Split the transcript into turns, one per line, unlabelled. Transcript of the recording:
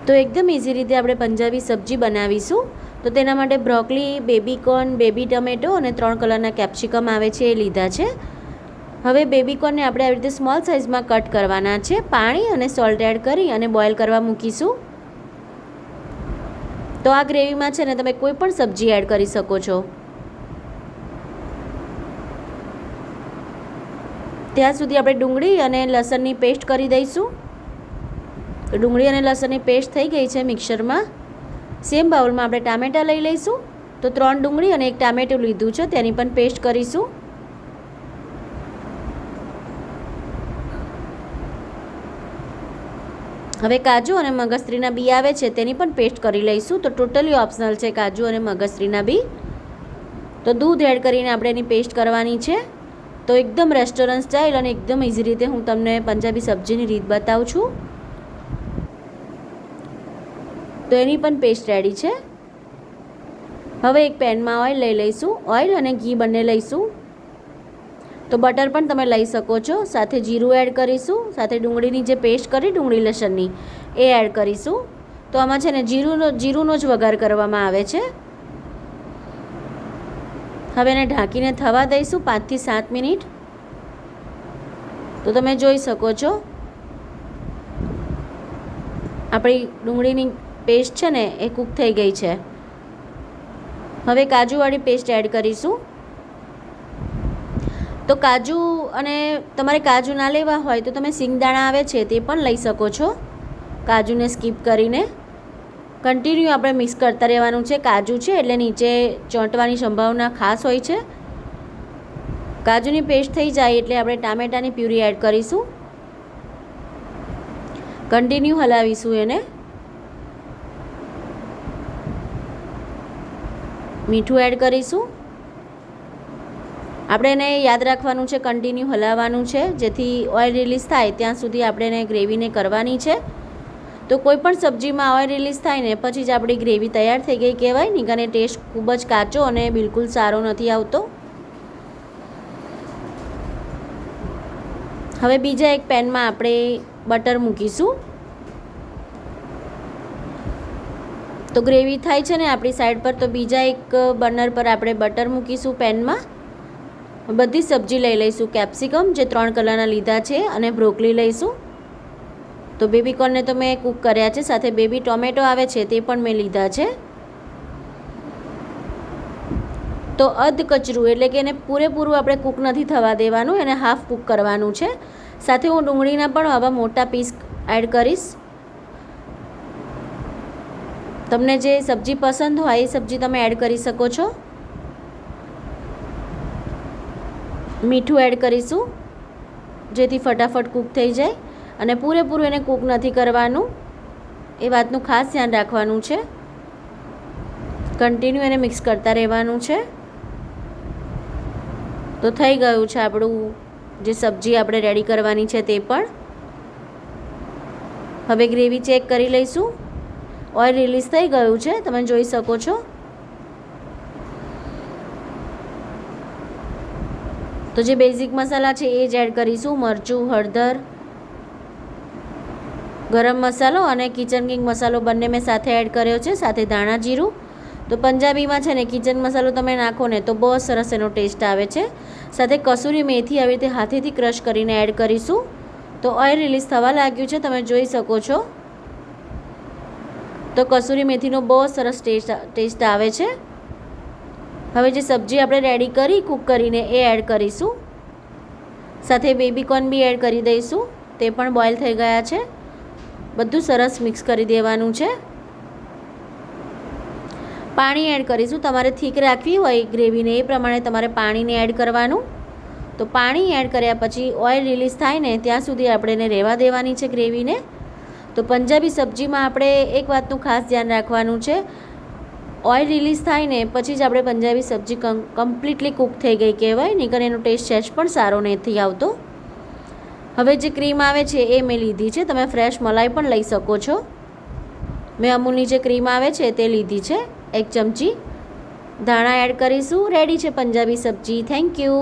તો એકદમ ઇઝી રીતે આપણે પંજાબી સબ્જી બનાવીશું. તો તેના માટે broccoli, baby corn, baby tomato અને 3 કલરના કેપ્સિકમ આવે છે એ લીધા છે. હવે બેબી કોર્નને આપણે આવી રીતે સ્મોલ સાઇઝમાં કટ કરવાના છે. પાણી અને સોલ્ટ એડ કરી અને બોઇલ કરવા મૂકીશું. તો આ ગ્રેવીમાં છે ને તમે કોઈ પણ સબ્જી એડ કરી શકો છો. ત્યાં સુધી આપણે ડુંગળી અને લસણની પેસ્ટ કરી દઈશું. તો ડુંગળી અને લસણની પેસ્ટ થઈ ગઈ છે મિક્સરમાં. સેમ બાઉલમાં આપણે ટામેટાં લઈ લઈશું. તો 3 ડુંગળી અને 1 ટામેટું લીધું છે, તેની પણ પેસ્ટ કરીશું. હવે કાજુ અને મગજતરીના બી આવે છે તેની પણ પેસ્ટ કરી લઈશું. તો ટોટલી ઓપ્શનલ છે કાજુ અને મગજતરીના બી. તો દૂધ એડ કરીને આપણે એની પેસ્ટ કરવાની છે. તો એકદમ રેસ્ટોરન્ટ સ્ટાઇલ અને એકદમ ઇઝી રીતે હું તમને પંજાબી સબ્જીની રીત બતાવું છું. તો એની પણ પેસ્ટ રેડી છે. હવે એક પેનમાં ઓઇલ લઈ લઈશું. ઓઇલ અને ઘી બંને લઈશું. તો બટર પણ તમે લઈ શકો છો. સાથે જીરું એડ કરીશું. સાથે ડુંગળીની જે પેસ્ટ કરી ડુંગળી લસણની એ એડ કરીશું. તો આમાં છે ને જીરુંનો જ વઘાર કરવામાં આવે છે. હવે એને ઢાંકીને થવા દઈશું 5 થી 7 મિનિટ. તો તમે જોઈ શકો છો આપણી ડુંગળીની પેસ્ટ છે ને એ કૂક થઈ ગઈ છે. હવે કાજુવાળી પેસ્ટ એડ કરીશું. તો કાજુ અને તમારે કાજુ ના લેવા હોય તો તમે સિંગદાણા આવે છે તે પણ લઈ શકો છો. કાજુને સ્કીપ કરીને કન્ટિન્યુ આપણે મિક્સ કરતા રહેવાનું છે. કાજુ છે એટલે નીચે ચોંટવાની સંભાવના ખાસ હોય છે. કાજુની પેસ્ટ થઈ જાય એટલે આપણે ટામેટાની પ્યુરી એડ કરીશું. કન્ટિન્યુ હલાવીશું એને. મીઠું એડ કરીશું. આપણે એને યાદ રાખવાનું છે, કન્ટિન્યુ હલાવવાનું છે, જેથી ઓઇલ રિલીઝ થાય ત્યાં સુધી આપણે એને ગ્રેવીને કરવાની છે. તો કોઈ પણ સબ્જીમાં ઓઇલ રિલીઝ થાય ને પછી જ આપણી ગ્રેવી તૈયાર થઈ ગઈ કહેવાય. નીકળે ટેસ્ટ ખૂબ જ કાચો અને બિલકુલ સારો નથી આવતો. હવે બીજા એક પેનમાં આપણે બટર મૂકીશું. તો ગ્રેવી થાય છે ને આપણી સાઈડ પર, તો બીજા એક બર્નર પર આપણે બટર મૂકીશું પેનમાં. બધી સબ્જી લઈ લઈશું. કેપ્સિકમ જે 3 કલરના લીધા છે અને બ્રોકલી લઈશું. તો બેબી કોર્નને તો મેં કૂક કર્યા છે. સાથે બેબી ટોમેટો આવે છે તે પણ મેં લીધા છે. તો અધ કચરું એટલે કે એને પૂરેપૂરું આપણે કૂક નથી થવા દેવાનું, એને હાફ કૂક કરવાનું છે. સાથે હું ડુંગળીના પણ આવા મોટા પીસ એડ કરીશ. તમને જે સબ્જી પસંદ હોય એ સબ્જી તમે એડ કરી શકો છો. મીઠું એડ કરીશું જેથી ફટાફટ કૂક થઈ જાય. અને પૂરેપૂરું એને કૂક નથી કરવાનું, એ વાતનું ખાસ ધ્યાન રાખવાનું છે. કન્ટિન્યુ એને મિક્સ કરતા રહેવાનું છે. તો થઈ ગયું છે આપણું જે સબ્જી આપણે રેડી કરવાની છે તે પણ. હવે ગ્રેવી ચેક કરી લઈશું. ઓઇલ રિલીઝ થઈ ગયું છે, તમે જોઈ શકો છો. તો જે બેઝિક મસાલા છે એ જ એડ કરીશું. મરચું, હળદર, ગરમ મસાલો અને કિચન કિંગ મસાલો બંને મેં સાથે એડ કર્યો છે. સાથે ધાણા જીરું. તો પંજાબીમાં છે ને કિચન મસાલો તમે નાખો ને તો બહુ સરસ એનો ટેસ્ટ આવે છે. સાથે કસૂરી મેથી આવી રીતે હાથેથી ક્રશ કરીને એડ કરીશું. તો ઓઇલ રિલીઝ થવા લાગ્યું છે, તમે જોઈ શકો છો. તો કસૂરી મેથીનો બહુ સરસ ટેસ્ટ આવે છે. હવે જે સબ્જી આપણે રેડી કરી કૂક કરીને એ એડ કરીશું. સાથે બેબી કોર્ન બી એડ કરી દઈશું. તે પણ બોઇલ થઈ ગયા છે. બધું સરસ મિક્સ કરી દેવાનું છે. પાણી એડ કરીશું. તમારે થીક રાખવી હોય ગ્રેવીને એ પ્રમાણે તમારે પાણીને એડ કરવાનું. તો પાણી એડ કર્યા પછી ઓઇલ રિલીઝ થાય ને ત્યાં સુધી આપણે એને રહેવા દેવાની છે ગ્રેવીને. તો પંજાબી સબ્જીમાં આપણે એક વાતનું ખાસ ધ્યાન રાખવાનું છે. ઓઇલ રિલીઝ થાય ને પછી જ આપણે પંજાબી સબ્જી કમ્પ્લીટલી કૂક થઈ ગઈ કહેવાય. નહીંતર એનો ટેસ્ટ સહેજ પણ સારો નથી આવતો. હવે જે ક્રીમ આવે છે એ મેં લીધી છે. તમે ફ્રેશ મલાઈ પણ લઈ શકો છો. મેં અમૂલની જે ક્રીમ આવે છે તે લીધી છે 1 ચમચી. ધાણા એડ કરીશું. રેડી છે પંજાબી સબ્જી. Thank you.